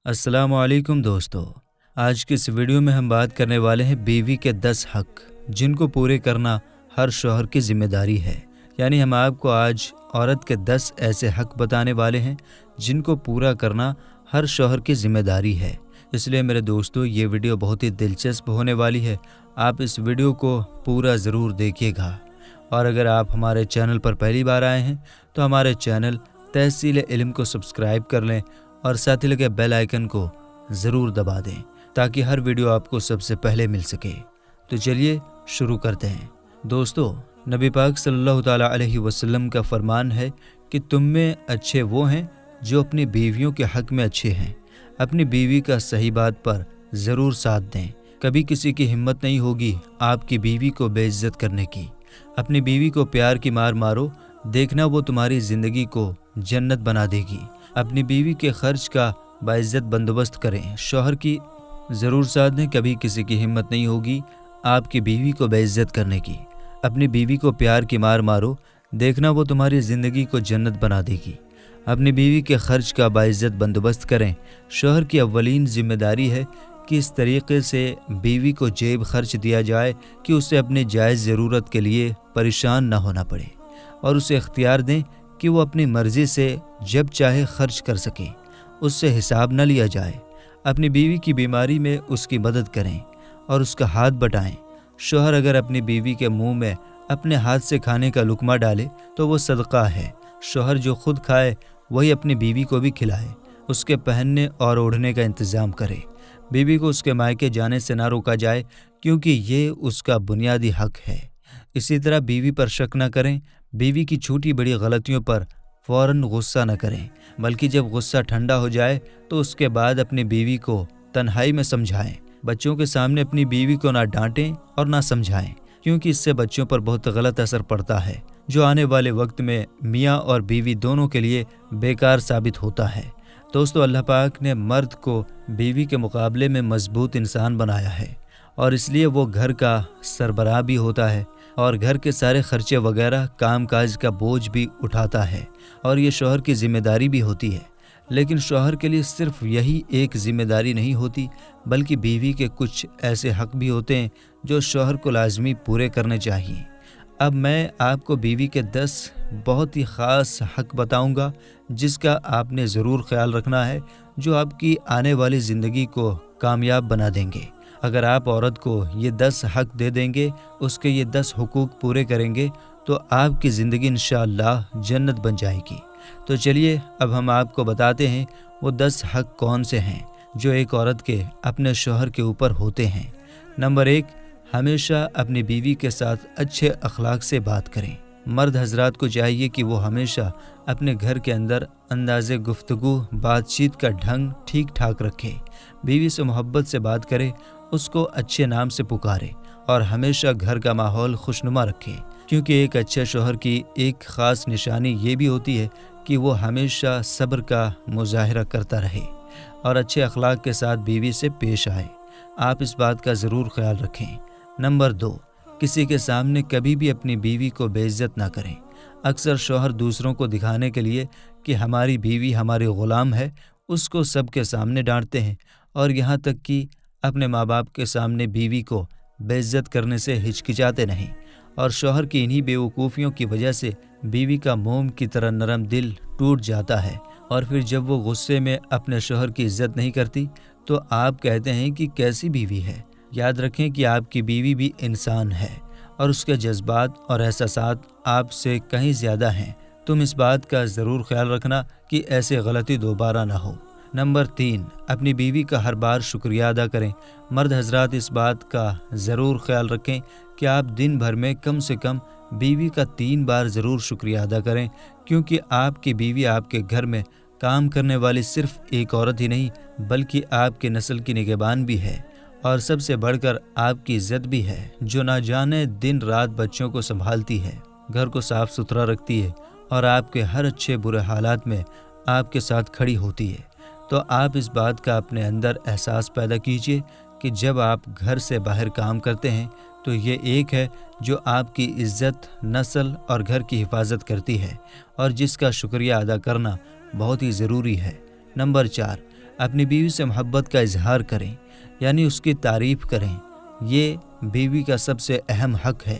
अस्सलामु अलैकुम दोस्तों। आज की इस वीडियो में हम बात करने वाले हैं बीवी के 10 हक जिनको पूरे करना हर शौहर की जिम्मेदारी है। यानी हम आपको आज औरत के 10 ऐसे हक बताने वाले हैं जिनको पूरा करना हर शौहर की जिम्मेदारी है। इसलिए मेरे दोस्तों, ये वीडियो बहुत ही दिलचस्प होने वाली है। आप इस वीडियो को पूरा ज़रूर देखिएगा। और अगर आप हमारे चैनल पर पहली बार आए हैं तो हमारे चैनल तहसील इल्म को सब्सक्राइब कर लें और साथ ही लगे बेल आइकन को ज़रूर दबा दें ताकि हर वीडियो आपको सबसे पहले मिल सके। तो चलिए शुरू करते हैं। दोस्तों, नबी पाक सल्लल्लाहु ताला अलैहि वसल्लम का फरमान है कि तुम में अच्छे वो हैं जो अपनी बीवियों के हक में अच्छे हैं। अपनी बीवी का सही बात पर ज़रूर साथ दें। कभी किसी की हिम्मत नहीं होगी आपकी बीवी को बेइज्जत करने की। अपनी बीवी को प्यार की मार मारो, देखना वो तुम्हारी ज़िंदगी को जन्नत बना देगी। अपनी बीवी के खर्च का बाइज्जत बंदोबस्त करें। शौहर की ज़रूर साथ दें। कभी किसी की हिम्मत नहीं होगी आपकी बीवी को बेइज्जत करने की। अपनी बीवी को प्यार की मार मारो, देखना वो तुम्हारी ज़िंदगी को जन्नत बना देगी। अपनी बीवी के खर्च का बाइज्जत बंदोबस्त करें। शौहर की अव्वलीन जिम्मेदारी है कि इस तरीके से बीवी को जेब खर्च दिया जाए कि उसे अपनी जायज़ ज़रूरत के लिए परेशान ना होना पड़े और उसे इख्तियार दें कि वो अपनी मर्ज़ी से जब चाहे खर्च कर सके, उससे हिसाब न लिया जाए। अपनी बीवी की बीमारी में उसकी मदद करें और उसका हाथ बटाएं। शौहर अगर अपनी बीवी के मुंह में अपने हाथ से खाने का लुकमा डाले तो वो सदका है। शौहर जो खुद खाए वही अपनी बीवी को भी खिलाए। उसके पहनने और ओढ़ने का इंतज़ाम करे। बीवी को उसके मायके जाने से ना रोका जाए क्योंकि ये उसका बुनियादी हक है। इसी तरह बीवी पर शक न करें। बीवी की छोटी बड़ी गलतियों पर फ़ौरन गुस्सा न करें, बल्कि जब गुस्सा ठंडा हो जाए तो उसके बाद अपनी बीवी को तन्हाई में समझाएं। बच्चों के सामने अपनी बीवी को ना डांटें और ना समझाएं क्योंकि इससे बच्चों पर बहुत गलत असर पड़ता है जो आने वाले वक्त में मियाँ और बीवी दोनों के लिए बेकार साबित होता है। दोस्तों, अल्लाह पाक ने मर्द को बीवी के मुकाबले में मजबूत इंसान बनाया है और इसलिए वो घर का सरबराह भी होता है और घर के सारे खर्चे वगैरह काम काज का बोझ भी उठाता है और ये शौहर की जिम्मेदारी भी होती है। लेकिन शौहर के लिए सिर्फ यही एक जिम्मेदारी नहीं होती बल्कि बीवी के कुछ ऐसे हक भी होते हैं जो शौहर को लाजमी पूरे करने चाहिए। अब मैं आपको बीवी के 10 बहुत ही ख़ास हक बताऊंगा जिसका आपने ज़रूर ख्याल रखना है, जो आपकी आने वाली ज़िंदगी को कामयाब बना देंगे। अगर आप औरत को ये 10 हक दे देंगे, उसके ये 10 हुकूक पूरे करेंगे तो आपकी ज़िंदगी इंशाअल्लाह जन्नत बन जाएगी। तो चलिए अब हम आपको बताते हैं वो 10 हक कौन से हैं जो एक औरत के अपने शौहर के ऊपर होते हैं। नंबर 1, हमेशा अपनी बीवी के साथ अच्छे अखलाक से बात करें। मर्द हजरात को चाहिए कि वो हमेशा अपने घर के अंदर अंदाज़े गुफ्तगू बातचीत का ढंग ठीक ठाक रखे। बीवी से मोहब्बत से बात करे, उसको अच्छे नाम से पुकारे और हमेशा घर का माहौल खुशनुमा रखे क्योंकि एक अच्छे शौहर की एक ख़ास निशानी ये भी होती है कि वो हमेशा सब्र का मुजाहिरा करता रहे और अच्छे अखलाक के साथ बीवी से पेश आए। आप इस बात का ज़रूर ख्याल रखें। नंबर 2, किसी के सामने कभी भी अपनी बीवी को बेइज्जत ना करें। अक्सर शौहर दूसरों को दिखाने के लिए कि हमारी बीवी हमारी ग़ुलाम है, उसको सबके सामने डांटते हैं और यहाँ तक कि अपने माँ बाप के सामने बीवी को बेइज्जत करने से हिचकिचाते नहीं। और शौहर की इन्हीं बेवकूफ़ियों की वजह से बीवी का मोम की तरह नरम दिल टूट जाता है और फिर जब वो गुस्से में अपने शौहर की इज्जत नहीं करती तो आप कहते हैं कि कैसी बीवी है। याद रखें कि आपकी बीवी भी इंसान है और उसके जज्बात और एहसासात आपसे कहीं ज़्यादा हैं। तुम इस बात का ज़रूर ख्याल रखना कि ऐसी गलती दोबारा ना हो। नंबर 3, अपनी बीवी का हर बार शुक्रिया अदा करें। मर्द हजरात इस बात का ज़रूर ख्याल रखें कि आप दिन भर में कम से कम बीवी का 3 बार ज़रूर शुक्रिया अदा करें क्योंकि आपकी बीवी आपके घर में काम करने वाली सिर्फ एक औरत ही नहीं बल्कि आपके नस्ल की निगहबान भी है और सबसे बढ़कर आपकी इज्जत भी है, जो ना जाने दिन रात बच्चों को संभालती है, घर को साफ सुथरा रखती है और आपके हर अच्छे बुरे हालात में आपके साथ खड़ी होती है। तो आप इस बात का अपने अंदर एहसास पैदा कीजिए कि जब आप घर से बाहर काम करते हैं तो ये एक है जो आपकी इज्जत, नस्ल और घर की हिफाजत करती है और जिसका शुक्रिया अदा करना बहुत ही ज़रूरी है। नंबर 4, اپنی بیوی سے محبت کا اظہار کریں، یعنی اس کی تعریف کریں۔ یہ بیوی کا سب سے اہم حق ہے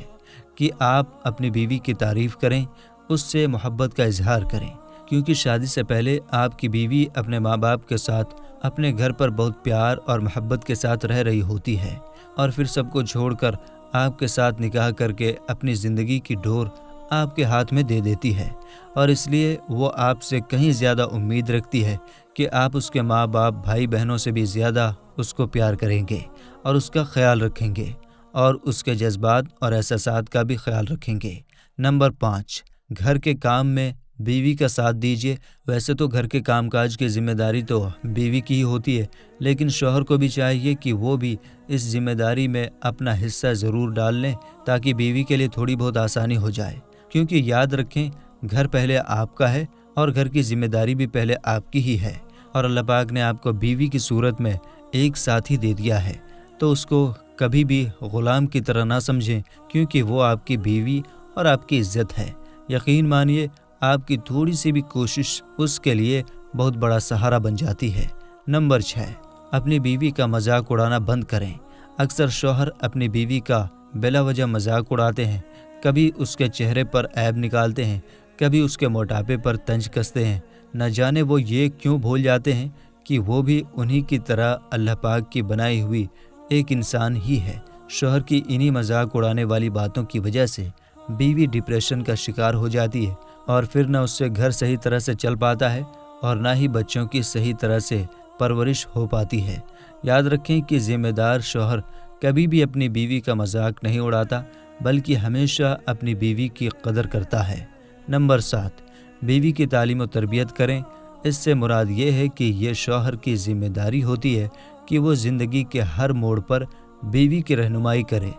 کہ آپ اپنی بیوی کی تعریف کریں، اس سے محبت کا اظہار کریں، کیونکہ شادی سے پہلے آپ کی بیوی اپنے ماں باپ کے ساتھ اپنے گھر پر بہت پیار اور محبت کے ساتھ رہ رہی ہوتی ہے، اور پھر سب کو چھوڑ کر آپ کے ساتھ نکاح کر کے اپنی زندگی کی ڈور آپ کے ہاتھ میں دے دیتی ہے، اور اس لیے وہ آپ سے کہیں زیادہ امید رکھتی ہے کہ آپ اس کے ماں باپ بھائی بہنوں سے بھی زیادہ اس کو پیار کریں گے اور اس کا خیال رکھیں گے اور اس کے جذبات اور احساسات کا بھی خیال رکھیں گے۔ نمبر 5، گھر کے کام میں بیوی کا ساتھ دیجیے۔ ویسے تو گھر کے کام کاج کی ذمہ داری تو بیوی کی ہی ہوتی ہے، لیکن شوہر کو بھی چاہیے کہ وہ بھی اس ذمہ داری میں اپنا حصہ ضرور ڈال لیں، تاکہ بیوی کے لیے تھوڑی بہت آسانی ہو جائے۔ کیونکہ یاد رکھیں، گھر پہلے آپ کا ہے اور گھر کی ذمہ داری بھی پہلے آپ کی ہی ہے، اور اللہ پاک نے آپ کو بیوی کی صورت میں ایک ساتھی دے دیا ہے، تو اس کو کبھی بھی غلام کی طرح نہ سمجھیں، کیونکہ وہ آپ کی بیوی اور آپ کی عزت ہے۔ یقین مانیے، آپ کی تھوڑی سی بھی کوشش اس کے لیے بہت بڑا سہارا بن جاتی ہے۔ نمبر 6، اپنی بیوی کا مذاق اڑانا بند کریں۔ اکثر شوہر اپنی بیوی کا بلا وجہ مذاق اڑاتے ہیں، کبھی اس کے چہرے پر عیب نکالتے ہیں، کبھی اس کے موٹاپے پر طنز کستے ہیں۔ نہ جانے وہ یہ کیوں بھول جاتے ہیں کہ وہ بھی انہی کی طرح اللہ پاک کی بنائی ہوئی ایک انسان ہی ہے۔ شوہر کی انہی مذاق اڑانے والی باتوں کی وجہ سے بیوی ڈپریشن کا شکار ہو جاتی ہے، اور پھر نہ اس سے گھر صحیح طرح سے چل پاتا ہے اور نہ ہی بچوں کی صحیح طرح سے پرورش ہو پاتی ہے۔ یاد رکھیں کہ ذمہ دار شوہر کبھی بھی اپنی بیوی کا مذاق نہیں اڑاتا، بلکہ ہمیشہ اپنی بیوی کی قدر کرتا ہے۔ نمبر 7، بیوی کی تعلیم و تربیت کریں۔ اس سے مراد یہ ہے کہ یہ شوہر کی ذمہ داری ہوتی ہے کہ وہ زندگی کے ہر موڑ پر بیوی کی رہنمائی کرے۔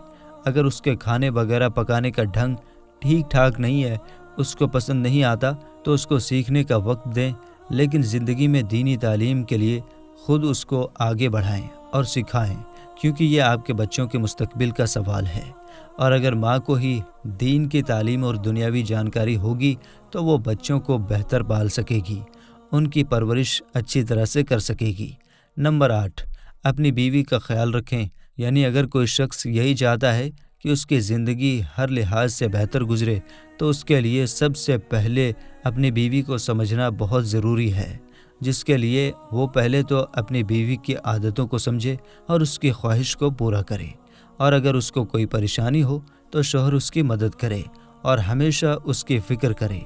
اگر اس کے کھانے وغیرہ پکانے کا ڈھنگ ٹھیک ٹھاک نہیں ہے، اس کو پسند نہیں آتا، تو اس کو سیکھنے کا وقت دیں، لیکن زندگی میں دینی تعلیم کے لیے خود اس کو آگے بڑھائیں اور سکھائیں، کیونکہ یہ آپ کے بچوں کے مستقبل کا سوال ہے۔ اور اگر ماں کو ہی دین کی تعلیم اور دنیاوی جانکاری ہوگی تو وہ بچوں کو بہتر پال سکے گی، ان کی پرورش اچھی طرح سے کر سکے گی۔ نمبر 8، اپنی بیوی کا خیال رکھیں، یعنی اگر کوئی شخص یہی چاہتا ہے کہ اس کی زندگی ہر لحاظ سے بہتر گزرے، تو اس کے لیے سب سے پہلے اپنی بیوی کو سمجھنا بہت ضروری ہے، جس کے لیے وہ پہلے تو اپنی بیوی کی عادتوں کو سمجھے اور اس کی خواہش کو پورا کرے، اور اگر اس کو کوئی پریشانی ہو تو شوہر اس کی مدد کرے اور ہمیشہ اس کی فکر کرے۔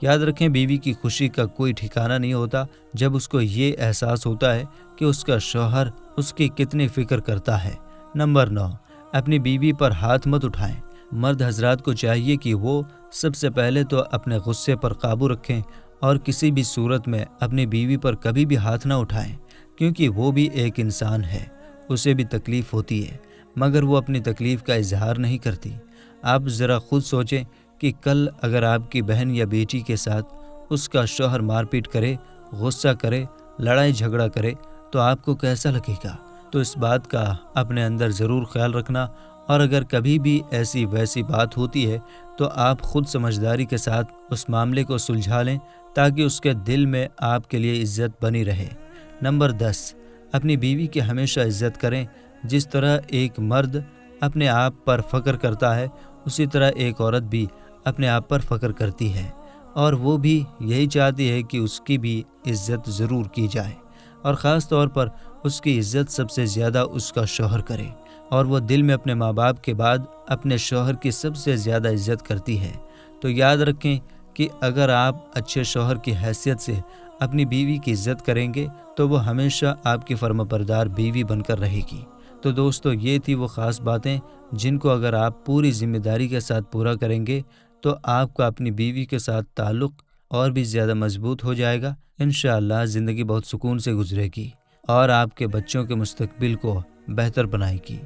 یاد رکھیں، بیوی کی خوشی کا کوئی ٹھکانہ نہیں ہوتا جب اس کو یہ احساس ہوتا ہے کہ اس کا شوہر اس کی کتنی فکر کرتا ہے۔ نمبر 9، اپنی بیوی پر ہاتھ مت اٹھائیں۔ مرد حضرات کو چاہیے کہ وہ سب سے پہلے تو اپنے غصے پر قابو رکھیں اور کسی بھی صورت میں اپنی بیوی پر کبھی بھی ہاتھ نہ اٹھائیں، کیونکہ وہ بھی ایک انسان ہے، اسے بھی تکلیف ہوتی ہے، مگر وہ اپنی تکلیف کا اظہار نہیں کرتی۔ آپ ذرا خود سوچیں کہ کل اگر آپ کی بہن یا بیٹی کے ساتھ اس کا شوہر مار پیٹ کرے، غصہ کرے، لڑائی جھگڑا کرے، تو آپ کو کیسا لگے گا؟ تو اس بات کا اپنے اندر ضرور خیال رکھنا، اور اگر کبھی بھی ایسی ویسی بات ہوتی ہے تو آپ خود سمجھداری کے ساتھ اس معاملے کو سلجھا لیں، تاکہ اس کے دل میں آپ کے لیے عزت بنی رہے۔ نمبر 10، اپنی بیوی کی ہمیشہ عزت کریں۔ جس طرح ایک مرد اپنے آپ پر فخر کرتا ہے، اسی طرح ایک عورت بھی اپنے آپ پر فخر کرتی ہے، اور وہ بھی یہی چاہتی ہے کہ اس کی بھی عزت ضرور کی جائے، اور خاص طور پر اس کی عزت سب سے زیادہ اس کا شوہر کرے، اور وہ دل میں اپنے ماں باپ کے بعد اپنے شوہر کی سب سے زیادہ عزت کرتی ہے۔ تو یاد رکھیں کہ اگر آپ اچھے شوہر کی حیثیت سے اپنی بیوی کی عزت کریں گے تو وہ ہمیشہ آپ کی فرمانبردار بیوی بن کر رہے گی۔ تو دوستو، یہ تھی وہ خاص باتیں جن کو اگر آپ پوری ذمہ داری کے ساتھ پورا کریں گے تو آپ کا اپنی بیوی کے ساتھ تعلق اور بھی زیادہ مضبوط ہو جائے گا۔ انشاءاللہ زندگی بہت سکون سے گزرے گی اور آپ کے بچوں کے مستقبل کو بہتر بنائے گی۔